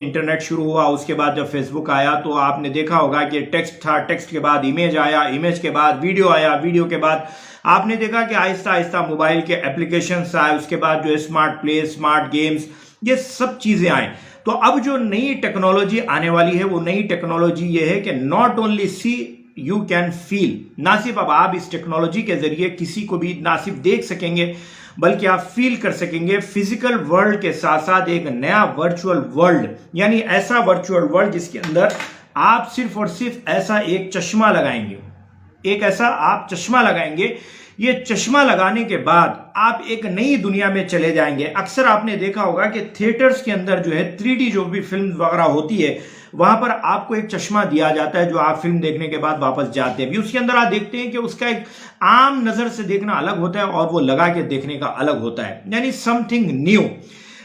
Internet शुरू हुआ, उसके बाद जब फेसबुक आया तो आपने देखा होगा कि टेक्स्ट था, टेक्स्ट के बाद इमेज आया, इमेज के बाद वीडियो आया, वीडियो के बाद आपने देखा कि आहिस्ता आहिस्ता मोबाइल के एप्लीकेशंस आए, उसके बाद जो है स्मार्ट प्ले, स्मार्ट गेम्स, ये सब चीजें आए। तो अब जो नई टेक्नोलॉजी आने वाली है वो नई टेक्नोलॉजी ये है कि not only see you can feel, ना सिर्फ अब आप इस टेक्नोलॉजी के जरिए किसी को भी ना सिर्फ देख सकेंगे बल्कि आप फील कर सकेंगे फिजिकल वर्ल्ड के साथ साथ एक नया वर्चुअल वर्ल्ड, यानी ऐसा वर्चुअल वर्ल्ड जिसके अंदर आप सिर्फ और सिर्फ ऐसा एक चश्मा लगाएंगे, एक ऐसा आप चश्मा लगाएंगे, ये चश्मा लगाने के बाद आप एक नई दुनिया में चले जाएंगे। अक्सर आपने देखा होगा कि थिएटर्स के अंदर जो है 3D जो भी फिल्म वगैरह होती है वहां पर आपको एक चश्मा दिया जाता है जो आप फिल्म देखने के बाद वापस जाते हैं भी, उसके अंदर आप देखते हैं कि उसका एक आम नजर से देखना अलग होता है और वो लगा के देखने का अलग होता है, यानी समथिंग न्यू।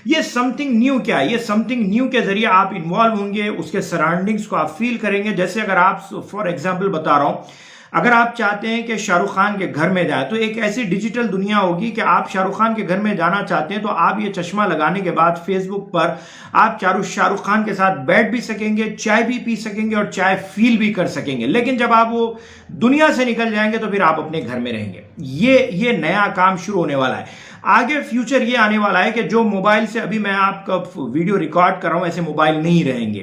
ये समथिंग न्यू क्या है? ये समथिंग न्यू के जरिए आप इन्वॉल्व होंगे, उसके सराउंडिंग्स को आप फील करेंगे। जैसे अगर आप फॉर एग्जाम्पल बता रहा हूं, अगर आप चाहते हैं कि शाहरुख खान के घर में जाए तो एक ऐसी डिजिटल दुनिया होगी कि आप शाहरुख खान के घर में जाना चाहते हैं तो आप ये चश्मा लगाने के बाद फेसबुक पर आप शाहरुख खान के साथ बैठ भी सकेंगे, चाय भी पी सकेंगे और चाय फील भी कर सकेंगे। लेकिन जब आप वो दुनिया से निकल जाएंगे तो फिर आप अपने घर में रहेंगे। ये नया काम शुरू होने वाला है। आगे फ्यूचर ये आने वाला है कि जो मोबाइल से अभी मैं आपका वीडियो रिकॉर्ड कर रहा हूं ऐसे मोबाइल नहीं रहेंगे,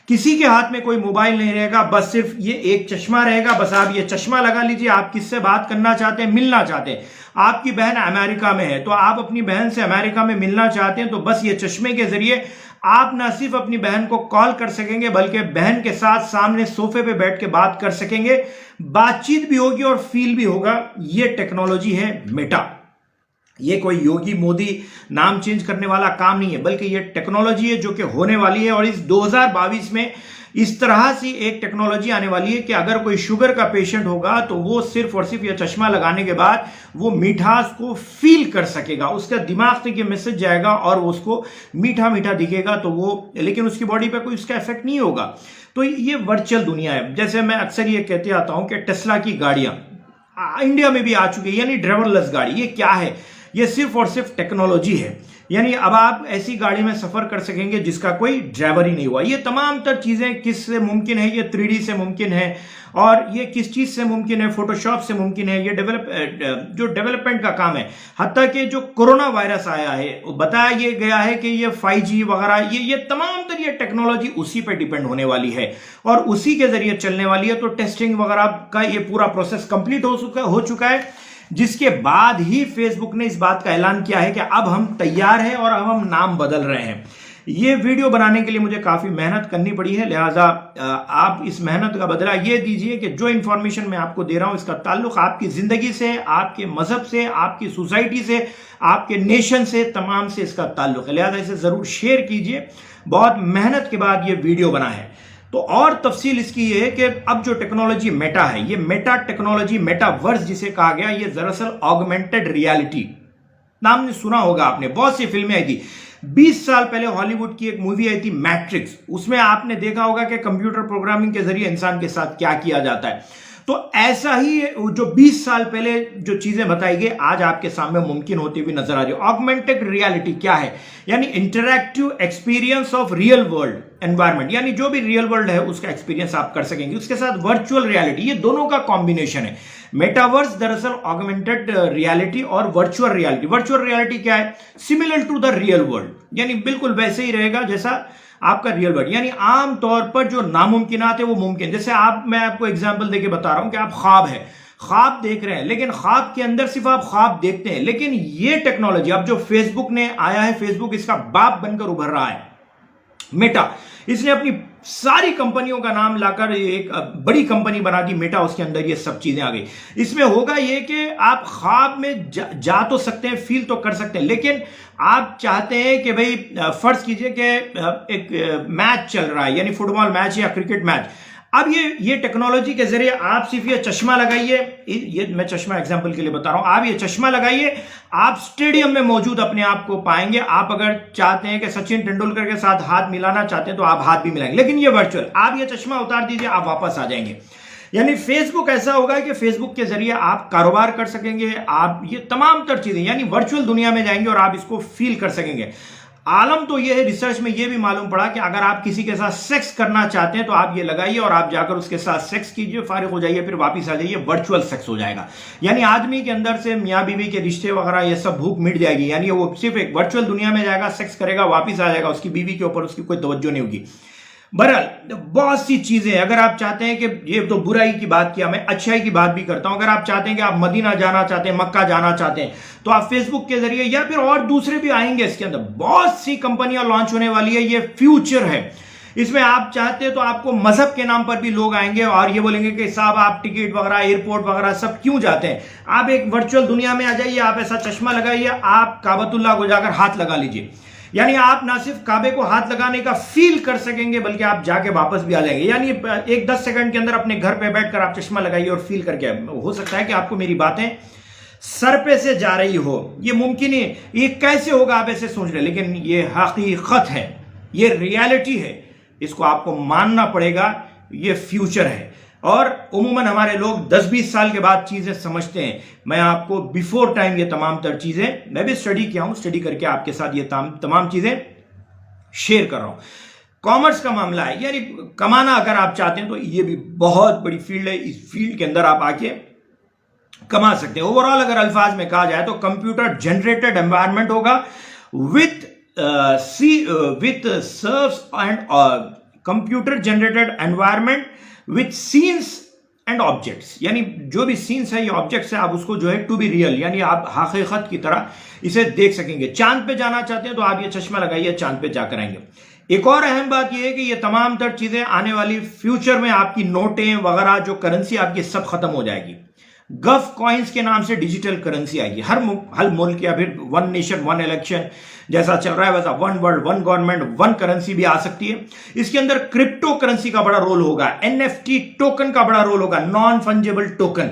किसी के हाथ में कोई मोबाइल नहीं रहेगा, बस सिर्फ ये एक चश्मा रहेगा। बस आप ये चश्मा लगा लीजिए, आप किससे बात करना चाहते हैं, मिलना चाहते हैं, आपकी बहन अमेरिका में है तो आप अपनी बहन से अमेरिका में मिलना चाहते हैं तो बस ये चश्मे के जरिए आप ना सिर्फ अपनी बहन को कॉल कर सकेंगे बल्कि बहन के साथ सामने सोफे पे बैठ के बात कर सकेंगे, बातचीत भी होगी और फील भी होगा। ये टेक्नोलॉजी है मेटा। ये कोई योगी मोदी नाम चेंज करने वाला काम नहीं है बल्कि ये टेक्नोलॉजी है जो कि होने वाली है। और इस 2022 में इस तरह से एक टेक्नोलॉजी आने वाली है कि अगर कोई शुगर का पेशेंट होगा तो वो सिर्फ और सिर्फ ये चश्मा लगाने के बाद वो मिठास को फील कर सकेगा, उसका दिमाग तक ये मैसेज जाएगा और उसको मीठा मीठा दिखेगा तो वो, लेकिन उसकी बॉडी पे कोई उसका इफेक्ट नहीं होगा। तो ये वर्चुअल दुनिया है। जैसे मैं अक्सर ये कहते आता हूं कि टेस्ला की गाड़ियां इंडिया में भी आ चुकी है, यानी ड्राइवरलेस गाड़ी। ये क्या है? ये सिर्फ और सिर्फ टेक्नोलॉजी है, यानी अब आप ऐसी गाड़ी में सफर कर सकेंगे जिसका कोई ड्राइवर ही नहीं हुआ। ये तमाम तर चीजें किस से मुमकिन है? ये 3D से मुमकिन है। और ये किस चीज से मुमकिन है? फोटोशॉप से मुमकिन है। ये जो डेवलपमेंट का काम है, हत्ता कि जो कोरोना वायरस आया है बताया ये गया है कि ये 5G वगैरह ये तमाम तर ये टेक्नोलॉजी उसी पे डिपेंड होने वाली है और उसी के जरिए चलने वाली है। तो टेस्टिंग वगैरह का ये पूरा प्रोसेस कंप्लीट हो चुका है, जिसके बाद ही फेसबुक ने इस बात का ऐलान किया है कि अब हम तैयार हैं और अब हम नाम बदल रहे हैं। ये वीडियो बनाने के लिए मुझे काफी मेहनत करनी पड़ी है, लिहाजा आप इस मेहनत का बदला ये दीजिए कि जो इंफॉर्मेशन मैं आपको दे रहा हूं इसका ताल्लुक आपकी जिंदगी से, आपके मजहब से, आपकी सोसाइटी से, आपके नेशन से, तमाम से इसका ताल्लुक है। लिहाजा इसे जरूर शेयर कीजिए। बहुत मेहनत के बाद ये वीडियो बना है। तो और तफसील इसकी ये है कि अब जो टेक्नोलॉजी मेटा है, ये मेटा टेक्नोलॉजी, मेटावर्स जिसे कहा गया, ये दरअसल ऑगमेंटेड रियलिटी नाम ने सुना होगा आपने, बहुत सी फिल्में आई थी। 20 साल पहले हॉलीवुड की एक मूवी आई थी मैट्रिक्स, उसमें आपने देखा होगा कि कंप्यूटर प्रोग्रामिंग के जरिए इंसान के साथ क्या किया जाता है। तो ऐसा ही जो 20 साल पहले जो चीजें बताई गई आज आपके सामने मुमकिन होती हुई नजर आ रही है। ऑगमेंटेड रियलिटी क्या है? यानी interactive experience of real world environment, यानी जो भी रियल वर्ल्ड है उसका एक्सपीरियंस आप कर सकेंगे। उसके साथ वर्चुअल रियलिटी, ये दोनों का कॉम्बिनेशन है। मेटावर्स दरअसल ऑगमेंटेड रियलिटी और वर्चुअल रियलिटी। वर्चुअल रियलिटी क्या है? Similar to the real world, यानी बिल्कुल वैसे ही रहेगा जैसा आपका रियल वर्ल्ड, यानी आम तौर पर जो नामुमकिनात है वो मुमकिन। जैसे मैं आपको एग्जांपल देके बता रहा हूं कि आप ख्वाब देख रहे हैं, लेकिन ख्वाब के अंदर सिर्फ आप ख्वाब देखते हैं। लेकिन ये टेक्नोलॉजी अब जो फेसबुक ने आया है, फेसबुक इसका बाप बनकर उभर रहा है मेटा। इसने अपनी सारी कंपनियों का नाम लाकर एक बड़ी कंपनी बना दी मेटा, उसके अंदर ये सब चीजें आ गई। इसमें होगा ये कि आप ख्वाब में जा तो सकते हैं, फील तो कर सकते हैं, लेकिन आप चाहते हैं कि भाई फर्ज कीजिए कि एक मैच चल रहा है, यानी फुटबॉल मैच या क्रिकेट मैच। अब ये टेक्नोलॉजी के जरिए आप सिर्फ ये चश्मा लगाइए, ये मैं चश्मा एग्जांपल के लिए बता रहा हूं, आप ये चश्मा लगाइए, आप स्टेडियम में मौजूद अपने आप को पाएंगे। आप अगर चाहते हैं कि सचिन तेंदुलकर के साथ हाथ मिलाना चाहते हैं तो आप हाथ भी मिलाएंगे, लेकिन ये वर्चुअल। आप ये चश्मा उतार दीजिए, आप वापस आ जाएंगे। यानी फेसबुक ऐसा होगा कि फेसबुक के जरिए आप कारोबार कर सकेंगे, आप ये तमाम तर चीजें, यानी वर्चुअल दुनिया में जाएंगे और आप इसको फील कर सकेंगे। आलम तो यह है, रिसर्च में यह भी मालूम पड़ा कि अगर आप किसी के साथ सेक्स करना चाहते हैं तो आप ये लगाइए और आप जाकर उसके साथ सेक्स कीजिए, फारिग हो जाइए, फिर वापस आ जाइए, वर्चुअल सेक्स हो जाएगा। यानी आदमी के अंदर से मियाँ बीवी के रिश्ते वगैरह ये सब भूख मिट जाएगी। यानी वो सिर्फ एक वर्चुअल दुनिया में जाएगा, सेक्स करेगा, वापिस आ जाएगा, उसकी बीवी के ऊपर उसकी कोई तवज्जो नहीं होगी। बहरहाल बहुत सी चीजें, अगर आप चाहते हैं कि ये तो बुराई की बात किया, मैं अच्छाई की बात भी करता हूं। अगर आप चाहते हैं कि आप मदीना जाना चाहते हैं, मक्का जाना चाहते हैं, तो आप फेसबुक के जरिए या फिर और दूसरे भी आएंगे, इसके अंदर बहुत सी कंपनियां लॉन्च होने वाली है, ये फ्यूचर है। इसमें आप चाहते हैं तो आपको मजहब के नाम पर भी लोग आएंगे और ये बोलेंगे कि साहब आप टिकट वगैरह, एयरपोर्ट वगैरह सब क्यों जाते हैं, आप एक वर्चुअल दुनिया में आ जाइए, आप ऐसा चश्मा लगाइए, आप काबतुल्लाह को जाकर हाथ लगा लीजिए। यानी आप ना सिर्फ काबे को हाथ लगाने का फील कर सकेंगे बल्कि आप जाके वापस भी आ जाएंगे। यानी एक 10 सेकंड के अंदर अपने घर पे बैठकर आप चश्मा लगाइए और फील करके, हो सकता है कि आपको मेरी बातें सर पे से जा रही हो, ये मुमकिन है, ये कैसे होगा आप ऐसे सोच रहे, लेकिन ये हकीकत है, ये रियलिटी है, इसको आपको मानना पड़ेगा, ये फ्यूचर है। और उमूमन हमारे लोग 10-20 साल के बाद चीजें समझते हैं। मैं आपको बिफोर टाइम ये तमाम तर चीजें, मैं भी स्टडी किया हूं, स्टडी करके आपके साथ ये तमाम चीजें शेयर कर रहा हूं। कॉमर्स का मामला है, यानी कमाना अगर आप चाहते हैं तो ये भी बहुत बड़ी फील्ड है, इस फील्ड के अंदर आप आके कमा सकते हैं। ओवरऑल अगर अल्फाज में कहा जाए तो कंप्यूटर जनरेटेड एनवायरनमेंट होगा with serves and computer generated environment with scenes and objects. यानी जो भी सीन्स है, ये ऑब्जेक्ट्स है, आप उसको जो है टू बी रियल, यानी आप हकीकत की तरह इसे देख सकेंगे। चांद पे जाना चाहते हैं तो आप ये चश्मा लगाइए, चांद पे जाकर आएंगे। एक और अहम बात यह है कि ये तमाम तर चीजें आने वाली फ्यूचर में आपकी नोटें वगैरह जो करेंसी आपकी सब खत्म हो जाएगी। गफ कॉइन्स के नाम से डिजिटल करेंसी आएगी। हर मुल्क या फिर वन नेशन वन इलेक्शन जैसा चल रहा है वैसा one world one government one currency भी आ सकती है। इसके अंदर क्रिप्टो करेंसी का बड़ा रोल होगा, एनएफटी टोकन का बड़ा रोल होगा, नॉन फंजेबल टोकन।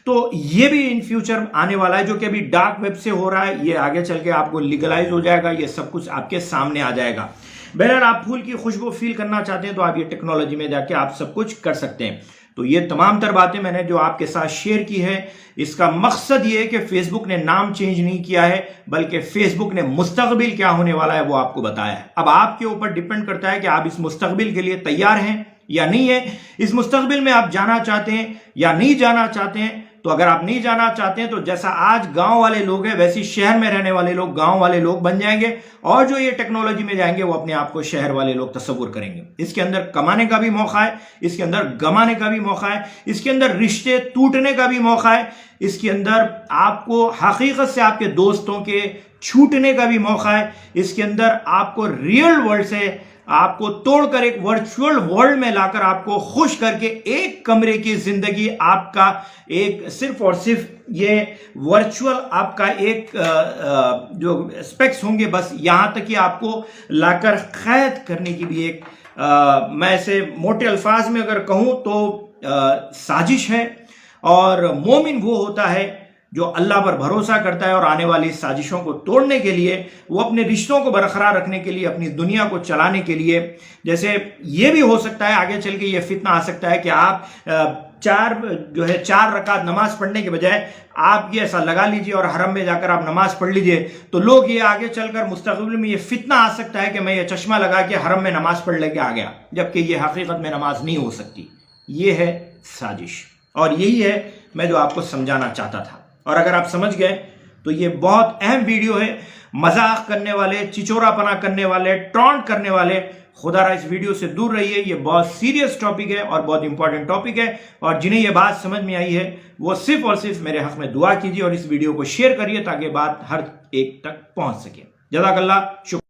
तो ये भी इन फ्यूचर आने वाला है, जो कि अभी डार्क वेब से हो रहा है, ये आगे चल के आपको लीगलाइज हो जाएगा, ये सब कुछ आपके सामने आ जाएगा। बहरहाल आप फूल की खुशबू फील करना चाहते हैं तो आप ये टेक्नोलॉजी में जाके आप सब कुछ कर सकते हैं। तो ये तमाम तर बातें मैंने जो आपके साथ शेयर की है, इसका मकसद ये है कि फेसबुक ने नाम चेंज नहीं किया है, बल्कि फेसबुक ने मुस्तकबिल क्या होने वाला है वो आपको बताया है। अब आपके ऊपर डिपेंड करता है कि आप इस मुस्तकबिल के लिए तैयार हैं या नहीं है, इस मुस्तकबिल में आप जाना चाहते हैं या नहीं जाना चाहते हैं। तो अगर आप नहीं जाना चाहते हैं तो जैसा आज गांव वाले लोग हैं वैसे शहर में रहने वाले लोग गांव वाले लोग बन जाएंगे, और जो ये टेक्नोलॉजी में जाएंगे वो अपने आप को शहर वाले लोग तस्वुर करेंगे। इसके अंदर कमाने का भी मौका है, इसके अंदर गमाने का भी मौका है, इसके अंदर रिश्ते टूटने का भी मौका है, इसके अंदर आपको हकीकत से आपके दोस्तों के छूटने का भी मौका है, इसके अंदर आपको रियल वर्ल्ड से आपको तोड़कर एक वर्चुअल वर्ल्ड में लाकर आपको खुश करके एक कमरे की जिंदगी आपका एक सिर्फ और सिर्फ ये वर्चुअल आपका एक जो स्पेक्स होंगे बस यहां तक कि आपको लाकर कैद करने की भी एक मैं ऐसे मोटे अल्फाज में अगर कहूं तो साजिश है। और मोमिन वो होता है जो अल्लाह पर भरोसा करता है और आने वाली साजिशों को तोड़ने के लिए, वो अपने रिश्तों को बरकरार रखने के लिए, अपनी दुनिया को चलाने के लिए, जैसे ये भी हो सकता है आगे चल के ये फितना आ सकता है कि आप चार रकात नमाज पढ़ने के बजाय आप ये ऐसा लगा लीजिए और हरम में जाकर आप नमाज पढ़ लीजिए, तो लोग ये आगे चलकर मुस्तकबिल में ये फितना आ सकता है कि मैं ये चश्मा लगा के हरम में नमाज पढ़ लेके आ गया, जबकि ये हकीकत में नमाज नहीं हो सकती। ये है साजिश, और यही है मैं जो आपको समझाना चाहता था। और अगर आप समझ गए तो ये बहुत अहम वीडियो है। मजाक करने वाले, चिचोरापना करने वाले, टॉन्ट करने वाले, खुदारा इस वीडियो से दूर रहिए। ये बहुत सीरियस टॉपिक है और बहुत इंपॉर्टेंट टॉपिक है, और जिन्हें ये बात समझ में आई है वो सिर्फ और सिर्फ मेरे हक में दुआ कीजिए और इस वीडियो को शेयर करिए ताकि बात हर एक तक पहुंच सके। जज़ाकल्लाह। शुक्रिया।